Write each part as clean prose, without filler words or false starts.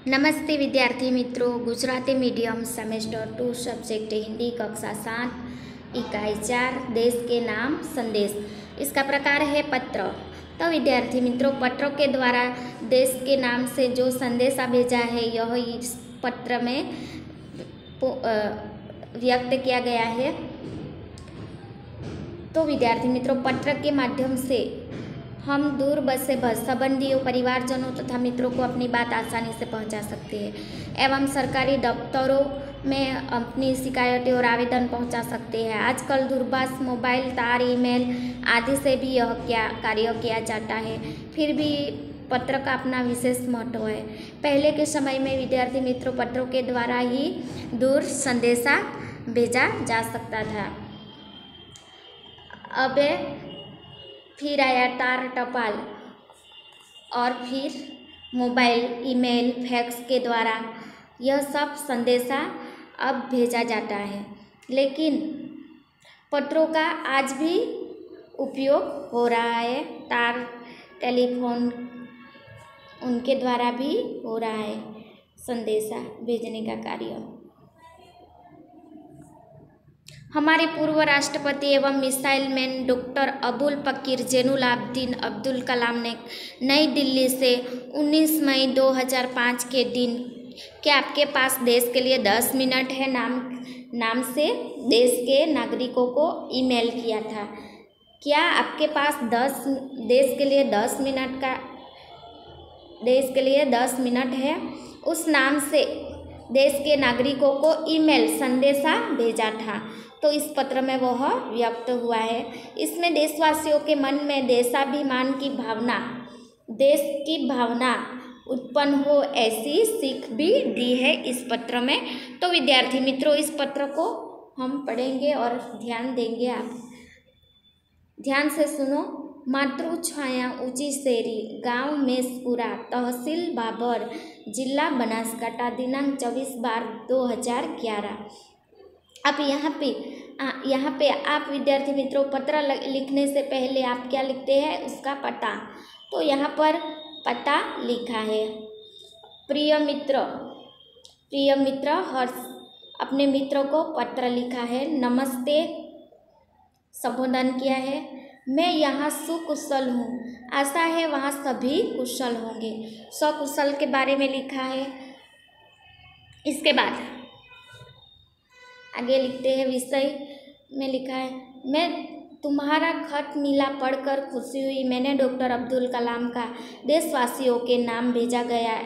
नमस्ते विद्यार्थी मित्रों, Gujarati medium semester 2 subject Hindi कक्षा 7 इकाई 4 देश के नाम संदेश। इसका प्रकार है पत्र। तो विद्यार्थी मित्रों, पत्रों के द्वारा देश के नाम से जो संदेशा भेजा है यह इस पत्र में व्यक्त किया गया है। तो विद्यार्थी मित्रों, पत्र के माध्यम से हम दूर बसे संबंधियों, परिवारजनों तथा मित्रों को अपनी बात आसानी से पहुंचा सकते हैं एवं सरकारी दफ्तरों में अपनी शिकायतें और आवेदन पहुंचा सकते हैं। आजकल दूरभाष, मोबाइल, तार, ईमेल आदि से भी यह कार्य किया जाता है। फिर भी पत्र का अपना विशेष महत्व है। पहले के समय में विद्यार्थी मित्रों, पत्रों के द्वारा ही दूर संदेशा भेजा जा सकता था। अब फिर आया तार, टपाल और फिर मोबाइल, ईमेल, फैक्स के द्वारा यह सब संदेशा अब भेजा जाता है। लेकिन पत्रों का आज भी उपयोग हो रहा है। तार, टेलीफोन, उनके द्वारा भी हो रहा है संदेशा भेजने का कार्य। हमारे पूर्व राष्ट्रपति एवं मिसाइल मैन डॉक्टर अबुल पकीर जैनुलाब्दीन अब्दुल कलाम ने नई दिल्ली से 19 मई 2005 के दिन क्या आपके पास देश के लिए 10 मिनट है नाम से देश के नागरिकों को ईमेल किया था। क्या आपके पास देश के लिए 10 मिनट है, उस नाम से देश के नागरिकों को ईमेल संदेशा भेजा था। तो इस पत्र में वह व्यक्त हुआ है। इसमें देशवासियों के मन में देशाभिमान की भावना, देश की भावना उत्पन्न हो, ऐसी सीख भी दी है इस पत्र में। तो विद्यार्थी मित्रों, इस पत्र को हम पढ़ेंगे और ध्यान देंगे। आप ध्यान से सुनो। मातृ छाया ऊंची शेरी, गांव मेसपुरा, तहसील बाबर, जिला बनासकांठा, दिनांक 24/12/2011। अब यहाँ पे आप विद्यार्थी मित्रों, पत्र लिखने से पहले आप क्या लिखते हैं, उसका पता। तो यहाँ पर पता लिखा है। प्रिय मित्र हर्ष अपने मित्रों को पत्र लिखा है। नमस्ते संबोधन किया है। मैं यहाँ सुकुशल हूँ, आशा है वहाँ सभी कुशल होंगे। सकुशल के बारे में लिखा है। इसके बाद आगे लिखते हैं। विषय में लिखा है, मैं तुम्हारा खत मिला, पढ़कर खुशी हुई। मैंने डॉक्टर अब्दुल कलाम का देशवासियों के नाम भेजा गया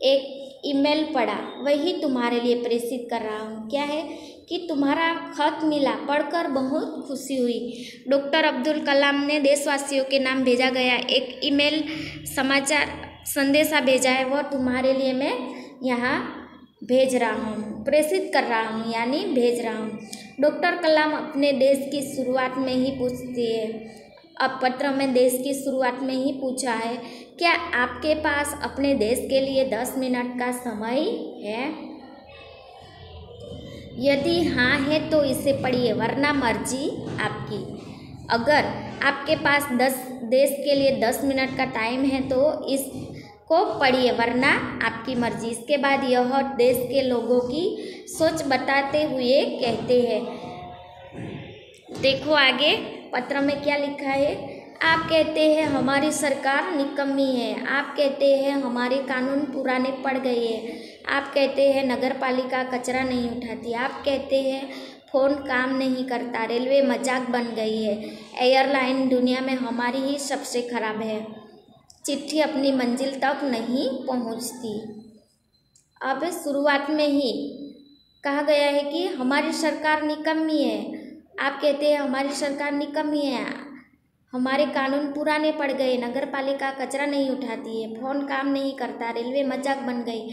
एक ईमेल पढ़ा, वही तुम्हारे लिए प्रेषित कर रहा हूँ। क्या है कि तुम्हारा खत मिला, पढ़कर बहुत खुशी हुई। डॉक्टर अब्दुल कलाम ने देशवासियों के नाम भेजा गया एक ईमेल समाचार संदेशा भेजा है, वह तुम्हारे लिए मैं यहाँ भेज रहा हूँ, प्रेषित कर रहा हूँ, यानी भेज रहा हूँ। डॉक्टर कलाम अपने देश की शुरुआत में ही पूछती है। अब पत्र में देश की शुरुआत में ही पूछा है, क्या आपके पास अपने देश के लिए 10 मिनट का समय है? यदि हाँ है तो इसे पढ़िए, वरना मर्जी आपकी। अगर आपके पास देश के लिए 10 मिनट का टाइम है तो इसको पढ़िए, वरना आपकी मर्जी। इसके बाद यह देश के लोगों की सोच बताते हुए कहते हैं। देखो आगे पत्र में क्या लिखा है। आप कहते हैं हमारी सरकार निकम्मी है। आप कहते हैं हमारे कानून पुराने पड़ गए हैं। आप कहते हैं नगर पालिका कचरा नहीं उठाती। आप कहते हैं फ़ोन काम नहीं करता, रेलवे मजाक बन गई है, एयरलाइन दुनिया में हमारी ही सबसे खराब है, चिट्ठी अपनी मंजिल तक नहीं पहुंचती। अब शुरुआत में ही कहा गया है कि हमारी सरकार निकम्मी है। आप कहते हैं हमारी सरकार निकम्मी है, हमारे कानून पुराने पड़ गए, नगर पालिका कचरा नहीं उठाती है, फ़ोन काम नहीं करता, रेलवे मजाक बन गई,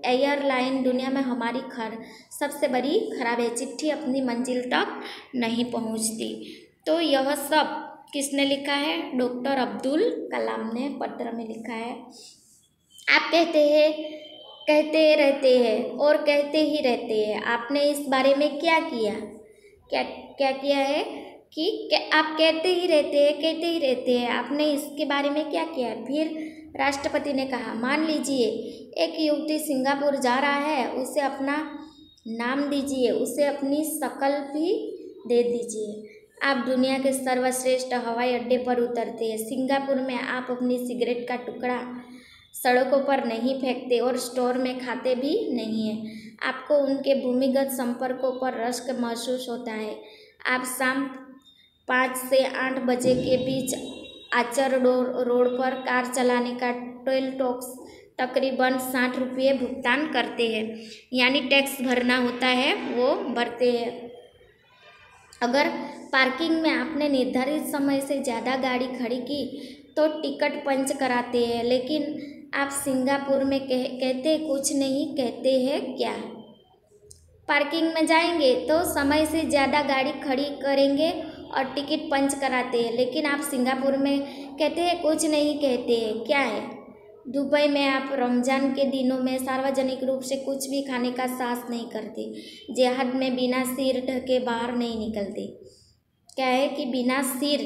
एयरलाइन दुनिया में हमारी सबसे बड़ी खराब है, चिट्ठी अपनी मंजिल तक नहीं पहुंचती। तो यह सब किसने लिखा है? डॉक्टर अब्दुल कलाम ने पत्र में लिखा है। आप कहते रहते हैं और कहते ही रहते हैं। आपने इस बारे में क्या किया है कि आप कहते ही रहते हैं, आपने इसके बारे में क्या किया है। फिर राष्ट्रपति ने कहा, मान लीजिए एक युवती सिंगापुर जा रहा है, उसे अपना नाम दीजिए, उसे अपनी शक्ल भी दे दीजिए। आप दुनिया के सर्वश्रेष्ठ हवाई अड्डे पर उतरते हैं। सिंगापुर में आप अपनी सिगरेट का टुकड़ा सड़कों पर नहीं फेंकते और स्टोर में खाते भी नहीं हैं। आपको उनके भूमिगत संपर्कों पर रश्क महसूस होता है। आप शाम 5 से 8 बजे के बीच आचर रोड पर कार चलाने का टोल टैक्स तकरीबन 60 रुपये भुगतान करते हैं, यानी टैक्स भरना होता है वो भरते हैं। अगर पार्किंग में आपने निर्धारित समय से ज़्यादा गाड़ी खड़ी की तो टिकट पंच कराते हैं, लेकिन आप सिंगापुर में कहते कुछ नहीं कहते हैं क्या। पार्किंग में जाएंगे तो समय से ज़्यादा गाड़ी खड़ी करेंगे और टिकट पंच कराते हैं, लेकिन आप सिंगापुर में कहते हैं कुछ नहीं कहते हैं क्या है। दुबई में आप रमज़ान के दिनों में सार्वजनिक रूप से कुछ भी खाने का साहस नहीं करते। जिहाद में बिना सिर ढके बाहर नहीं निकलते। क्या है कि बिना सिर,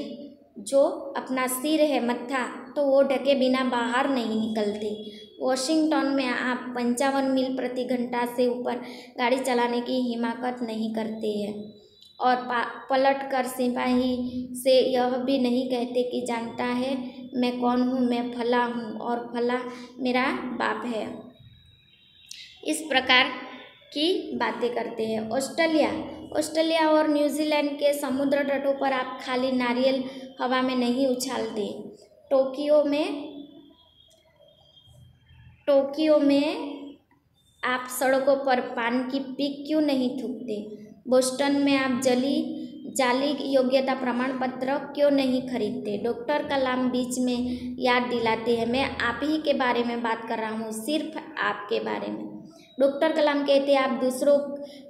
जो अपना सिर है मत्था, तो वो ढके बिना बाहर नहीं निकलते। वॉशिंगटन में आप 55 मील प्रति घंटा से ऊपर गाड़ी चलाने की हिम्मत नहीं करते हैं और पलट कर सिपाही से यह भी नहीं कहते कि जानता है मैं कौन हूँ, मैं फला हूँ और फला मेरा बाप है। इस प्रकार की बातें करते हैं। ऑस्ट्रेलिया और न्यूजीलैंड के समुद्र तटों पर आप खाली नारियल हवा में नहीं उछालते। टोक्यो में आप सड़कों पर पान की पीक क्यों नहीं थूकते। बोस्टन में आप जाली योग्यता प्रमाण पत्र क्यों नहीं खरीदते। डॉक्टर कलाम बीच में याद दिलाते हैं, मैं आप ही के बारे में बात कर रहा हूँ, सिर्फ आपके बारे में। डॉक्टर कलाम कहते हैं आप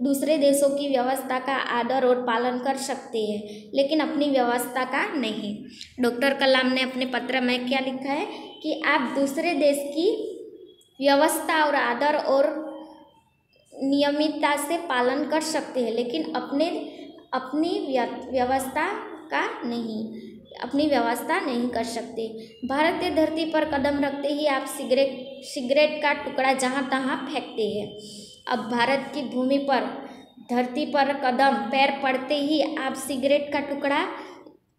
दूसरे देशों की व्यवस्था का आदर और पालन कर सकते हैं, लेकिन अपनी व्यवस्था का नहीं। डॉक्टर कलाम ने अपने पत्र में क्या लिखा है कि आप दूसरे देश की व्यवस्था और आदर और नियमितता से पालन कर सकते हैं, लेकिन अपनी व्यवस्था नहीं कर सकते। भारतीय धरती पर कदम रखते ही आप सिगरेट का टुकड़ा जहाँ तहाँ फेंकते हैं। अब भारत की भूमि पर धरती पर पैर पड़ते ही आप सिगरेट का टुकड़ा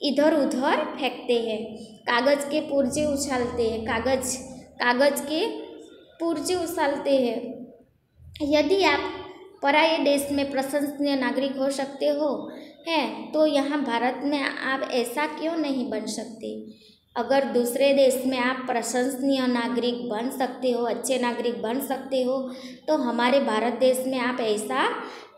इधर उधर फेंकते हैं। कागज़ के पुर्जे उछालते हैं। यदि आप पराये देश में प्रशंसनीय नागरिक हो सकते हो हैं, तो यहाँ भारत में आप ऐसा क्यों नहीं बन सकते। अगर दूसरे देश में आप प्रशंसनीय नागरिक बन सकते हो, अच्छे नागरिक बन सकते हो, तो हमारे भारत देश में आप ऐसा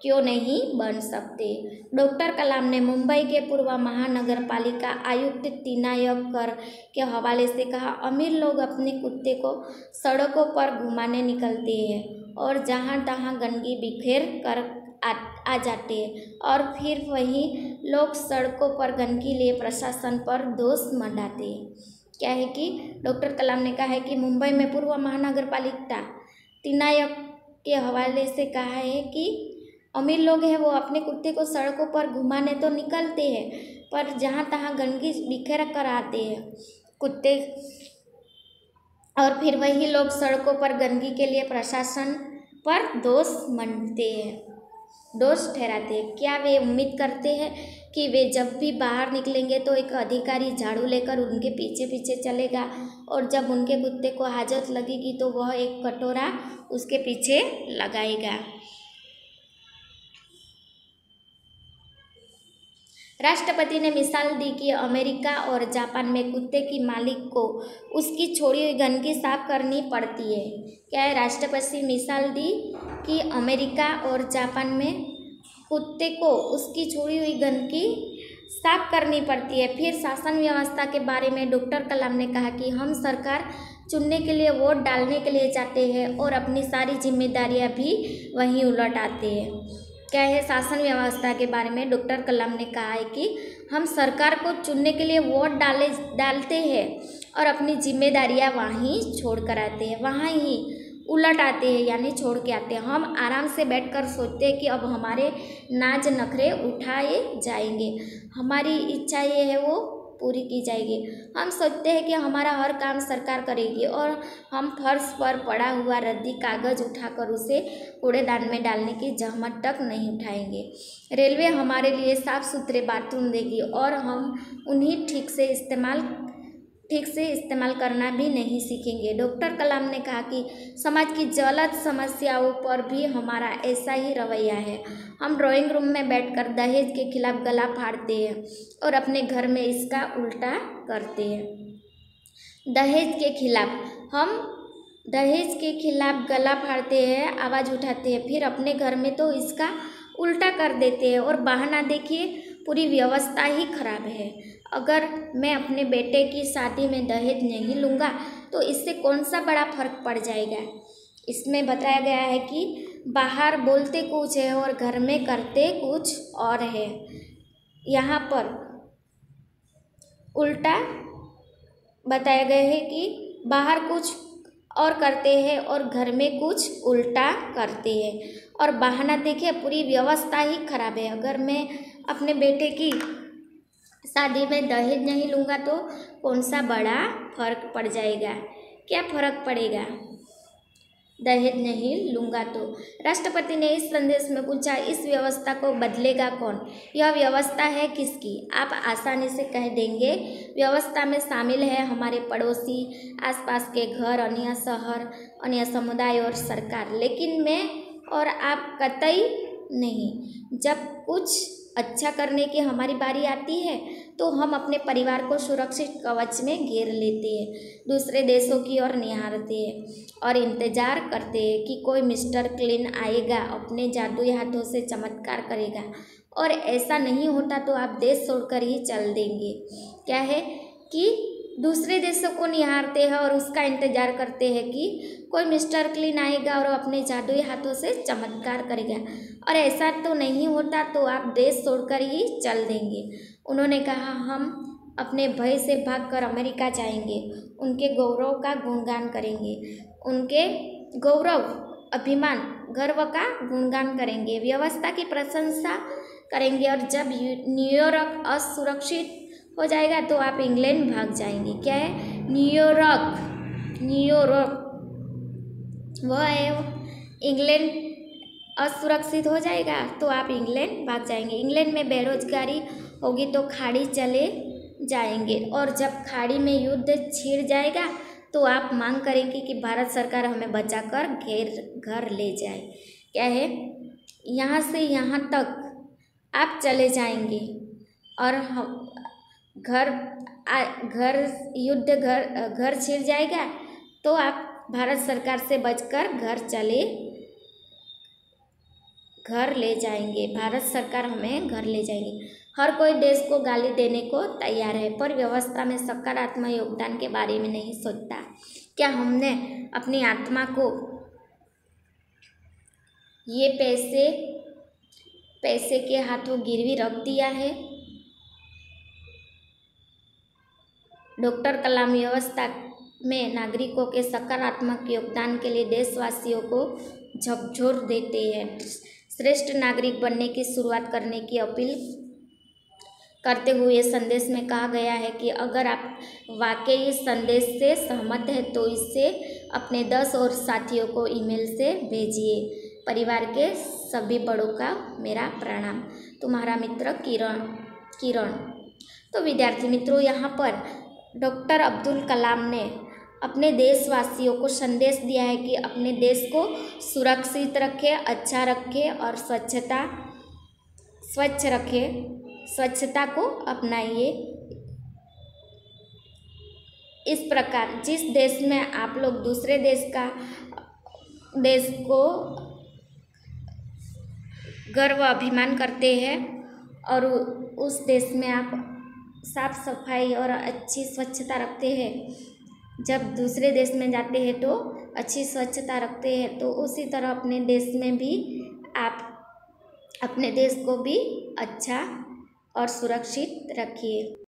क्यों नहीं बन सकते। डॉक्टर कलाम ने मुंबई के पूर्व महानगर पालिका आयुक्त तिनायकर के हवाले से कहा, अमीर लोग अपने कुत्ते को सड़कों पर घुमाने निकलते हैं और जहाँ तहाँ गंदगी बिखेर कर आ जाते हैं और फिर वही लोग सड़कों पर गंदगी लिए प्रशासन पर दोष मंडाते हैं। क्या है कि डॉक्टर कलाम ने कहा है कि मुंबई में पूर्व महानगर पालिका तिनायक के हवाले से कहा है कि अमीर लोग हैं वो अपने कुत्ते को सड़कों पर घुमाने तो निकलते हैं, पर जहाँ तहाँ गंदगी बिखेर कर आते हैं कुत्ते, और फिर वही लोग सड़कों पर गंदगी के लिए प्रशासन पर दोष ठहराते हैं। क्या वे उम्मीद करते हैं कि वे जब भी बाहर निकलेंगे तो एक अधिकारी झाड़ू लेकर उनके पीछे पीछे चलेगा और जब उनके कुत्ते को हाजत लगेगी तो वह एक कटोरा उसके पीछे लगाएगा। राष्ट्रपति ने मिसाल दी कि अमेरिका और जापान में कुत्ते की मालिक को उसकी छोड़ी हुई गंदगी साफ करनी पड़ती है। क्या है, राष्ट्रपति मिसाल दी कि अमेरिका और जापान में कुत्ते को उसकी छोड़ी हुई गंदगी साफ करनी पड़ती है। फिर शासन व्यवस्था के बारे में डॉक्टर कलाम ने कहा कि हम सरकार चुनने के लिए वोट डालने के लिए जाते हैं और अपनी सारी जिम्मेदारियां भी वहीं उलट आते हैं। क्या है, शासन व्यवस्था के बारे में डॉक्टर कलाम ने कहा है कि हम सरकार को चुनने के लिए वोट डालते हैं और अपनी जिम्मेदारियां वहीं छोड़ कर आते हैं, वहाँ ही उलट आते हैं यानी छोड़ के आते हैं। हम आराम से बैठकर सोचते हैं कि अब हमारे नाज नखरे उठाए जाएंगे, हमारी इच्छा ये है वो पूरी की जाएगी। हम सोचते हैं कि हमारा हर काम सरकार करेगी और हम फर्श पर पड़ा हुआ रद्दी कागज़ उठाकर उसे कूड़ेदान में डालने की जहमत तक नहीं उठाएंगे। रेलवे हमारे लिए साफ़ सुथरे बाथरूम देगी और हम उन्हें ठीक से इस्तेमाल करना भी नहीं सीखेंगे। डॉक्टर कलाम ने कहा कि समाज की ज्वलंत समस्याओं पर भी हमारा ऐसा ही रवैया है। हम ड्राइंग रूम में बैठकर दहेज के खिलाफ गला फाड़ते हैं और अपने घर में इसका उल्टा करते हैं। दहेज के खिलाफ गला फाड़ते हैं, आवाज़ उठाते हैं, फिर अपने घर में तो इसका उल्टा कर देते हैं। और बहाना देखिए, पूरी व्यवस्था ही खराब है। अगर मैं अपने बेटे की शादी में दहेज नहीं लूँगा तो इससे कौन सा बड़ा फर्क पड़ जाएगा। इसमें बताया गया है कि बाहर बोलते कुछ है और घर में करते कुछ और है। यहाँ पर उल्टा बताया गया है कि बाहर कुछ और करते हैं और घर में कुछ उल्टा करते हैं। और बहाना देखिए, पूरी व्यवस्था ही खराब है। अगर मैं अपने बेटे की शादी में दहेज नहीं लूँगा तो कौन सा बड़ा फर्क पड़ जाएगा, क्या फ़र्क पड़ेगा दहेज नहीं लूँगा तो। राष्ट्रपति ने इस संदेश में पूछा, इस व्यवस्था को बदलेगा कौन? यह व्यवस्था है किसकी? आप आसानी से कह देंगे व्यवस्था में शामिल है हमारे पड़ोसी, आसपास के घर, अन्य शहर, अन्य समुदाय और सरकार। लेकिन मैं और आप कतई नहीं। जब कुछ अच्छा करने की हमारी बारी आती है तो हम अपने परिवार को सुरक्षित कवच में घेर लेते हैं, दूसरे देशों की ओर निहारते हैं और इंतज़ार करते हैं कि कोई मिस्टर क्लीन आएगा, अपने जादुई हाथों से चमत्कार करेगा। और ऐसा नहीं होता तो आप देश छोड़कर ही चल देंगे। क्या है कि दूसरे देशों को निहारते हैं और उसका इंतज़ार करते हैं कि कोई मिस्टर क्लीन आएगा और अपने जादुई हाथों से चमत्कार करेगा। और ऐसा तो नहीं होता तो आप देश छोड़कर ही चल देंगे। उन्होंने कहा, हम अपने भय से भागकर अमेरिका जाएंगे, उनके गौरव का गुणगान करेंगे, उनके गौरव, अभिमान, गर्व का गुणगान करेंगे, व्यवस्था की प्रशंसा करेंगे। और जब न्यूयॉर्क असुरक्षित हो जाएगा तो आप इंग्लैंड भाग जाएंगे। क्या है? न्यूयॉर्क वह है, इंग्लैंड असुरक्षित हो जाएगा तो आप इंग्लैंड भाग जाएंगे। इंग्लैंड में बेरोजगारी होगी तो खाड़ी चले जाएंगे और जब खाड़ी में युद्ध छिड़ जाएगा तो आप मांग करेंगे कि भारत सरकार हमें बचाकर घर ले जाए। क्या है? यहाँ से यहाँ तक आप चले जाएंगे और घर छिड़ जाएगा तो आप भारत सरकार से बचकर घर ले जाएंगे, भारत सरकार हमें घर ले जाएगी। हर कोई देश को गाली देने को तैयार है पर व्यवस्था में सकारात्मक योगदान के बारे में नहीं सोचता। क्या हमने अपनी आत्मा को ये पैसे के हाथों गिरवी रख दिया है? डॉक्टर कलाम व्यवस्था में नागरिकों के सकारात्मक योगदान के लिए देशवासियों को झकझोर देते हैं। श्रेष्ठ नागरिक बनने की शुरुआत करने की अपील करते हुए संदेश में कहा गया है कि अगर आप वाकई इस संदेश से सहमत हैं तो इसे अपने 10 और साथियों को ईमेल से भेजिए। परिवार के सभी बड़ों का मेरा प्रणाम। तुम्हारा मित्र किरण। तो विद्यार्थी मित्रों, यहाँ पर डॉक्टर अब्दुल कलाम ने अपने देशवासियों को संदेश दिया है कि अपने देश को सुरक्षित रखें, अच्छा रखें और स्वच्छ रखें, स्वच्छता को अपनाइए। इस प्रकार जिस देश में आप लोग दूसरे देश को गर्व अभिमान करते हैं और उस देश में आप साफ सफाई और अच्छी स्वच्छता रखते हैं, जब दूसरे देश में जाते हैं तो अच्छी स्वच्छता रखते हैं, तो उसी तरह अपने देश में भी आप अपने देश को भी अच्छा और सुरक्षित रखिए।